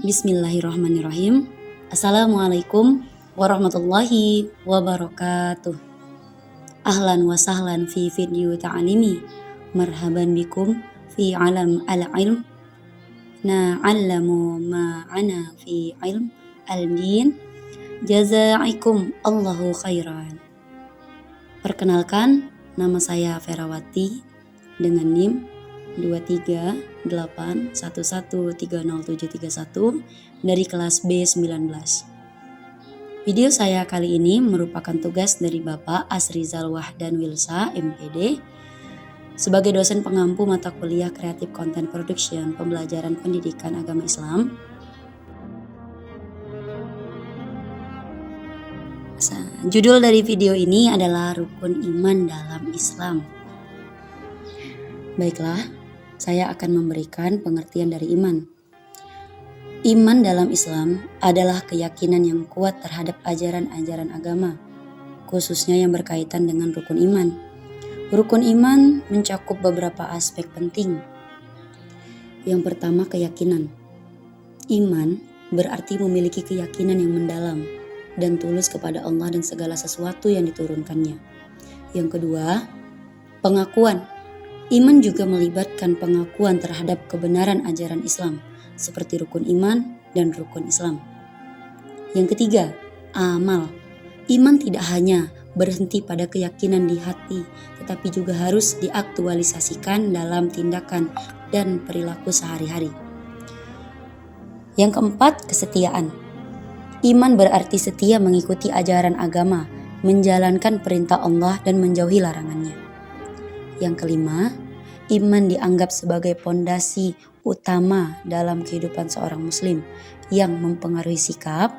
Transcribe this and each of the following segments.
Bismillahirrahmanirrahim. Assalamualaikum warahmatullahi wabarakatuh. Ahlan wa sahlan fi video ta'alimi. Marhaban bikum fi alam al-ilm. Na'allamu ma'ana fi ilm al-din. Jazaikum Allahu khairan. Perkenalkan, nama saya Ferawati dengan NIM 23811307331 dari kelas B19. Video saya kali ini merupakan tugas dari Bapak Asrizal Wahdan Wilsa, MPD, sebagai dosen pengampu mata kuliah Creative Content Production Pembelajaran Pendidikan Agama Islam. Judul dari video ini adalah Rukun Iman dalam Islam. Baiklah, saya akan memberikan pengertian dari iman. Iman dalam Islam adalah keyakinan yang kuat terhadap ajaran-ajaran agama, khususnya yang berkaitan dengan rukun iman. Rukun iman mencakup beberapa aspek penting. Yang pertama, keyakinan. Iman berarti memiliki keyakinan yang mendalam dan tulus kepada Allah dan segala sesuatu yang diturunkannya. Yang kedua, pengakuan. Iman juga melibatkan pengakuan terhadap kebenaran ajaran Islam, seperti rukun iman dan rukun Islam. Yang ketiga, amal. Iman tidak hanya berhenti pada keyakinan di hati, tetapi juga harus diaktualisasikan dalam tindakan dan perilaku sehari-hari. Yang keempat, kesetiaan. Iman berarti setia mengikuti ajaran agama, menjalankan perintah Allah dan menjauhi larangannya. Yang kelima, iman dianggap sebagai pondasi utama dalam kehidupan seorang muslim yang mempengaruhi sikap,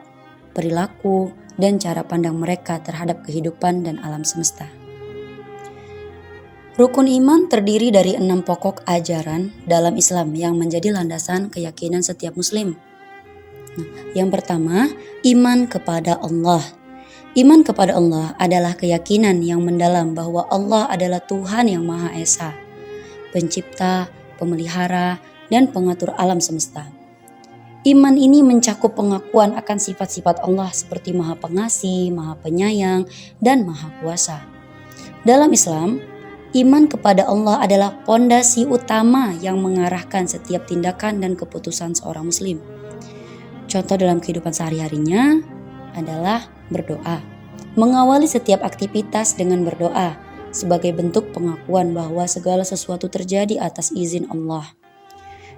perilaku, dan cara pandang mereka terhadap kehidupan dan alam semesta. Rukun iman terdiri dari 6 pokok ajaran dalam Islam yang menjadi landasan keyakinan setiap muslim. Yang pertama, iman kepada Allah. Iman kepada Allah adalah keyakinan yang mendalam bahwa Allah adalah Tuhan yang Maha Esa, pencipta, pemelihara, dan pengatur alam semesta. Iman ini mencakup pengakuan akan sifat-sifat Allah seperti Maha Pengasih, Maha Penyayang, dan Maha Kuasa. Dalam Islam, iman kepada Allah adalah pondasi utama yang mengarahkan setiap tindakan dan keputusan seorang muslim. Contoh dalam kehidupan sehari-harinya adalah berdoa. Mengawali setiap aktivitas dengan berdoa sebagai bentuk pengakuan bahwa segala sesuatu terjadi atas izin Allah.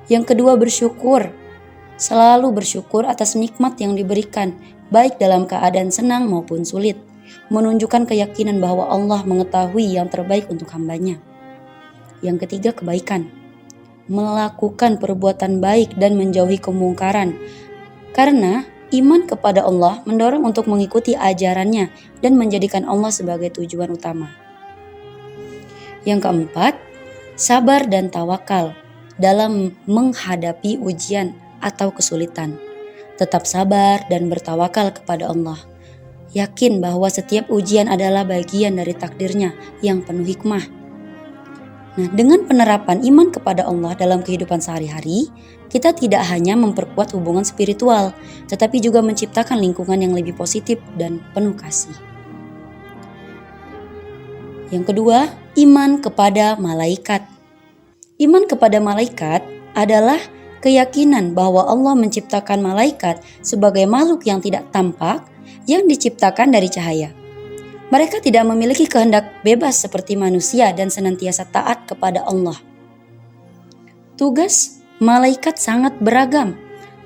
Yang kedua, bersyukur. Selalu bersyukur atas nikmat yang diberikan, baik dalam keadaan senang maupun sulit. Menunjukkan keyakinan bahwa Allah mengetahui yang terbaik untuk hambanya. Yang ketiga, kebaikan. Melakukan perbuatan baik dan menjauhi kemungkaran. Karena iman kepada Allah mendorong untuk mengikuti ajarannya dan menjadikan Allah sebagai tujuan utama. Yang keempat, sabar dan tawakal dalam menghadapi ujian atau kesulitan. Tetap sabar dan bertawakal kepada Allah. Yakin bahwa setiap ujian adalah bagian dari takdirnya yang penuh hikmah. Dengan penerapan iman kepada Allah dalam kehidupan sehari-hari, kita tidak hanya memperkuat hubungan spiritual, tetapi juga menciptakan lingkungan yang lebih positif dan penuh kasih. Yang kedua, iman kepada malaikat. Iman kepada malaikat adalah keyakinan bahwa Allah menciptakan malaikat sebagai makhluk yang tidak tampak yang diciptakan dari cahaya. Mereka tidak memiliki kehendak bebas seperti manusia dan senantiasa taat kepada Allah. Tugas malaikat sangat beragam,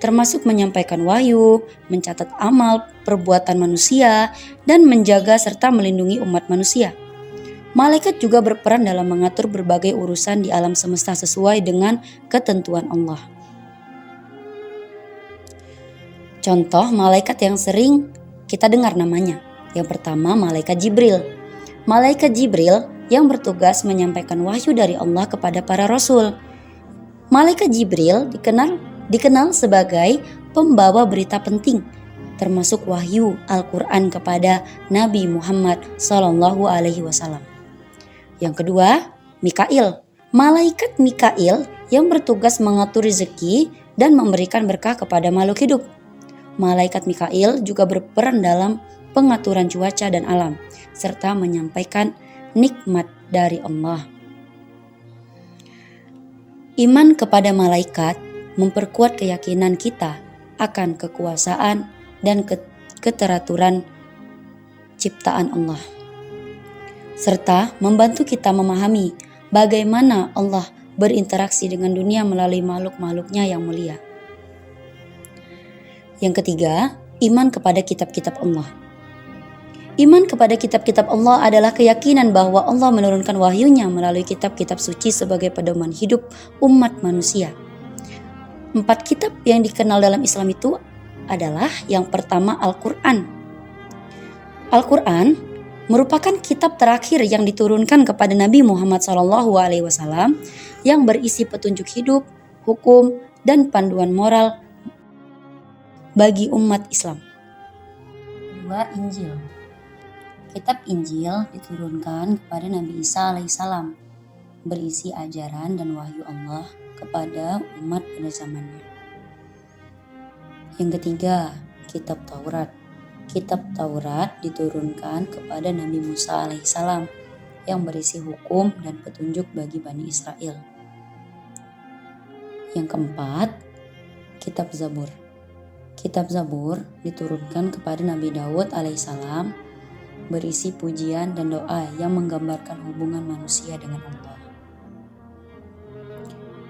termasuk menyampaikan wahyu, mencatat amal perbuatan manusia, dan menjaga serta melindungi umat manusia. Malaikat juga berperan dalam mengatur berbagai urusan di alam semesta sesuai dengan ketentuan Allah. Contoh malaikat yang sering kita dengar namanya. Yang pertama, malaikat Jibril. Malaikat Jibril yang bertugas menyampaikan wahyu dari Allah kepada para rasul. Malaikat Jibril dikenal sebagai pembawa berita penting, termasuk wahyu Al-Quran kepada Nabi Muhammad SAW. Yang kedua, Mikail. Malaikat Mikail yang bertugas mengatur rezeki dan memberikan berkah kepada makhluk hidup. Malaikat Mikail juga berperan dalam pengaturan cuaca dan alam, serta menyampaikan nikmat dari Allah. Iman kepada malaikat memperkuat keyakinan kita akan kekuasaan dan keteraturan ciptaan Allah, serta membantu kita memahami bagaimana Allah berinteraksi dengan dunia melalui makhluk-makhluknya yang mulia. Yang ketiga, iman kepada kitab-kitab Allah. Iman kepada kitab-kitab Allah adalah keyakinan bahwa Allah menurunkan wahyunya melalui kitab-kitab suci sebagai pedoman hidup umat manusia. 4 kitab yang dikenal dalam Islam itu adalah yang pertama Al-Quran. Al-Quran merupakan kitab terakhir yang diturunkan kepada Nabi Muhammad SAW yang berisi petunjuk hidup, hukum, dan panduan moral bagi umat Islam. Kedua, Injil. Kitab Injil diturunkan kepada Nabi Isa alaihissalam, berisi ajaran dan wahyu Allah kepada umat pada zamannya. Yang ketiga, Kitab Taurat. Kitab Taurat diturunkan kepada Nabi Musa alaihissalam yang berisi hukum dan petunjuk bagi Bani Israel. Yang keempat, Kitab Zabur. Kitab Zabur diturunkan kepada Nabi Daud alaihissalam, berisi pujian dan doa yang menggambarkan hubungan manusia dengan Allah.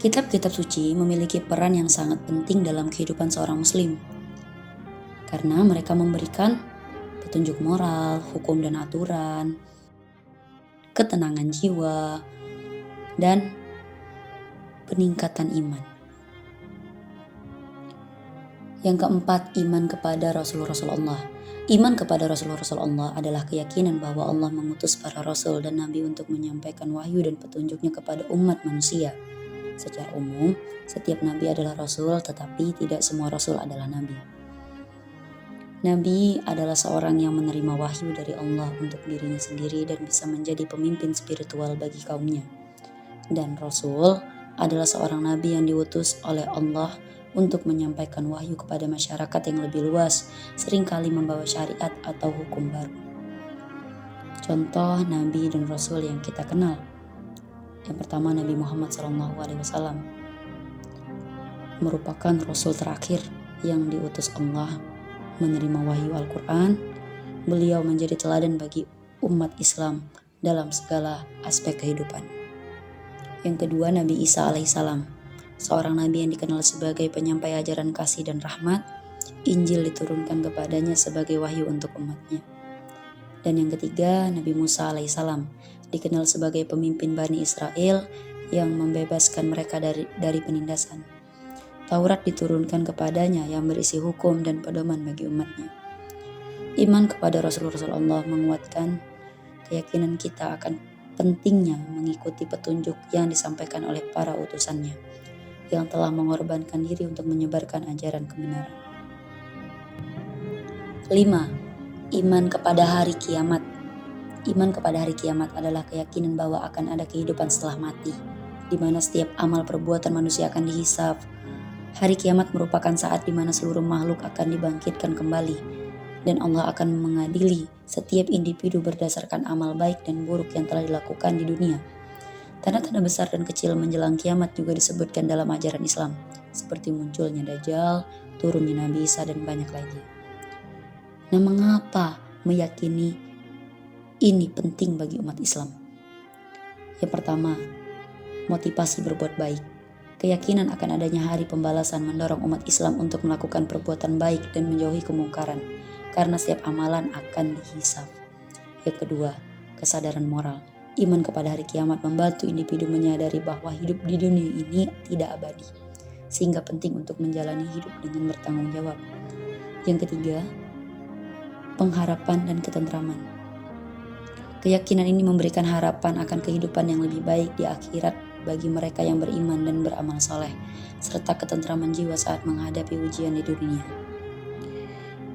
Kitab-kitab suci memiliki peran yang sangat penting dalam kehidupan seorang muslim, karena mereka memberikan petunjuk moral, hukum dan aturan, ketenangan jiwa, dan peningkatan iman. Yang keempat, iman kepada Rasul-Rasul Allah. Iman kepada Rasul-Rasul Allah adalah keyakinan bahwa Allah mengutus para Rasul dan Nabi untuk menyampaikan wahyu dan petunjuknya kepada umat manusia. Secara umum, setiap Nabi adalah Rasul, tetapi tidak semua Rasul adalah Nabi. Nabi adalah seorang yang menerima wahyu dari Allah untuk dirinya sendiri dan bisa menjadi pemimpin spiritual bagi kaumnya. Dan Rasul adalah seorang Nabi yang diutus oleh Allah untuk menyampaikan wahyu kepada masyarakat yang lebih luas, seringkali membawa syariat atau hukum baru. Contoh Nabi dan Rasul yang kita kenal. Yang pertama, Nabi Muhammad SAW merupakan Rasul terakhir yang diutus Allah menerima wahyu Al-Quran. Beliau menjadi teladan bagi umat Islam dalam segala aspek kehidupan. Yang kedua, Nabi Isa alaihissalam, seorang nabi yang dikenal sebagai penyampai ajaran kasih dan rahmat. Injil diturunkan kepadanya sebagai wahyu untuk umatnya. Dan yang ketiga, Nabi Musa alaihissalam, dikenal sebagai pemimpin Bani Israel yang membebaskan mereka dari penindasan. Taurat diturunkan kepadanya yang berisi hukum dan pedoman bagi umatnya. Iman kepada Rasul-Rasul Allah menguatkan keyakinan kita akan pentingnya mengikuti petunjuk yang disampaikan oleh para utusannya yang telah mengorbankan diri untuk menyebarkan ajaran kebenaran. 5. Iman kepada hari kiamat. Iman kepada hari kiamat adalah keyakinan bahwa akan ada kehidupan setelah mati, di mana setiap amal perbuatan manusia akan dihisab. Hari kiamat merupakan saat di mana seluruh makhluk akan dibangkitkan kembali, dan Allah akan mengadili setiap individu berdasarkan amal baik dan buruk yang telah dilakukan di dunia. Tanda-tanda besar dan kecil menjelang kiamat juga disebutkan dalam ajaran Islam, seperti munculnya Dajjal, turunnya Nabi Isa, dan banyak lagi. Nah, mengapa meyakini ini penting bagi umat Islam? Yang pertama, motivasi berbuat baik. Keyakinan akan adanya hari pembalasan mendorong umat Islam untuk melakukan perbuatan baik dan menjauhi kemungkaran, karena setiap amalan akan dihisab. Yang kedua, kesadaran moral. Iman kepada hari kiamat membantu individu menyadari bahwa hidup di dunia ini tidak abadi, sehingga penting untuk menjalani hidup dengan bertanggung jawab. Yang ketiga, pengharapan dan ketentraman. Keyakinan ini memberikan harapan akan kehidupan yang lebih baik di akhirat bagi mereka yang beriman dan beramal soleh, serta ketentraman jiwa saat menghadapi ujian di dunia.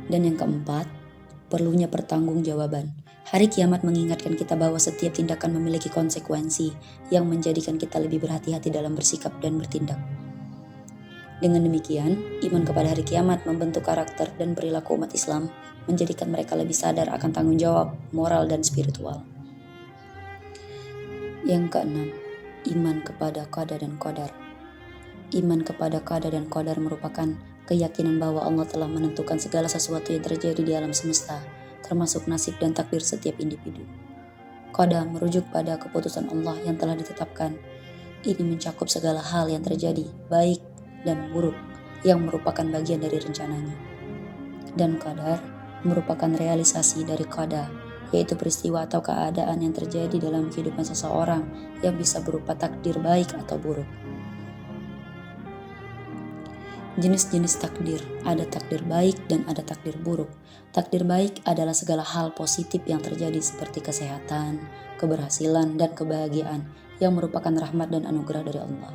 Dan yang keempat, perlunya pertanggungjawaban. Hari kiamat mengingatkan kita bahwa setiap tindakan memiliki konsekuensi yang menjadikan kita lebih berhati-hati dalam bersikap dan bertindak. Dengan demikian, iman kepada hari kiamat membentuk karakter dan perilaku umat Islam, menjadikan mereka lebih sadar akan tanggung jawab moral dan spiritual. Yang keenam, iman kepada qada dan qadar. Iman kepada qada dan qadar merupakan keyakinan bahwa Allah telah menentukan segala sesuatu yang terjadi di alam semesta, termasuk nasib dan takdir setiap individu. Qada merujuk pada keputusan Allah yang telah ditetapkan. Ini mencakup segala hal yang terjadi, baik dan buruk, yang merupakan bagian dari rencananya. Dan qadar merupakan realisasi dari qada, yaitu peristiwa atau keadaan yang terjadi dalam kehidupan seseorang yang bisa berupa takdir baik atau buruk. Jenis-jenis takdir, ada takdir baik dan ada takdir buruk. Takdir baik adalah segala hal positif yang terjadi seperti kesehatan, keberhasilan, dan kebahagiaan yang merupakan rahmat dan anugerah dari Allah.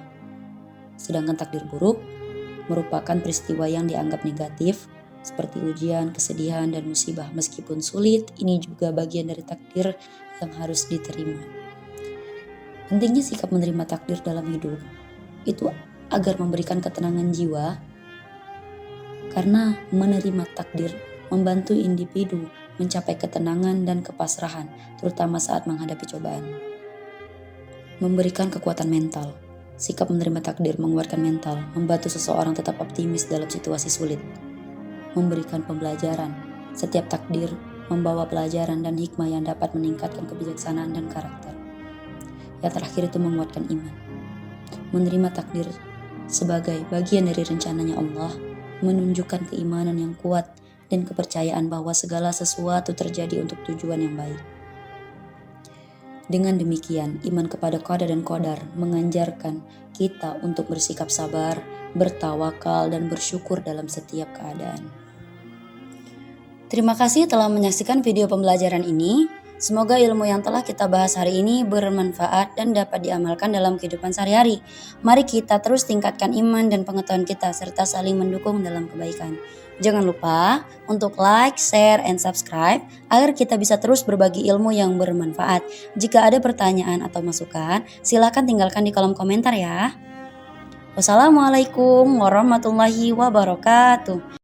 Sedangkan takdir buruk merupakan peristiwa yang dianggap negatif seperti ujian, kesedihan, dan musibah. Meskipun sulit, ini juga bagian dari takdir yang harus diterima. Pentingnya sikap menerima takdir dalam hidup itu agar memberikan ketenangan jiwa, karena menerima takdir membantu individu mencapai ketenangan dan kepasrahan, terutama saat menghadapi cobaan. Memberikan kekuatan mental. Sikap menerima takdir menguatkan mental, membantu seseorang tetap optimis dalam situasi sulit. Memberikan pembelajaran. Setiap takdir membawa pelajaran dan hikmah yang dapat meningkatkan kebijaksanaan dan karakter. Yang terakhir itu menguatkan iman. Menerima takdir sebagai bagian dari rencananya Allah menunjukkan keimanan yang kuat dan kepercayaan bahwa segala sesuatu terjadi untuk tujuan yang baik. Dengan demikian, iman kepada qada dan qadar mengajarkan kita untuk bersikap sabar, bertawakal, dan bersyukur dalam setiap keadaan. Terima kasih telah menyaksikan video pembelajaran ini. Semoga ilmu yang telah kita bahas hari ini bermanfaat dan dapat diamalkan dalam kehidupan sehari-hari. Mari kita terus tingkatkan iman dan pengetahuan kita serta saling mendukung dalam kebaikan. Jangan lupa untuk like, share, and subscribe agar kita bisa terus berbagi ilmu yang bermanfaat. Jika ada pertanyaan atau masukan, silakan tinggalkan di kolom komentar ya. Wassalamualaikum warahmatullahi wabarakatuh.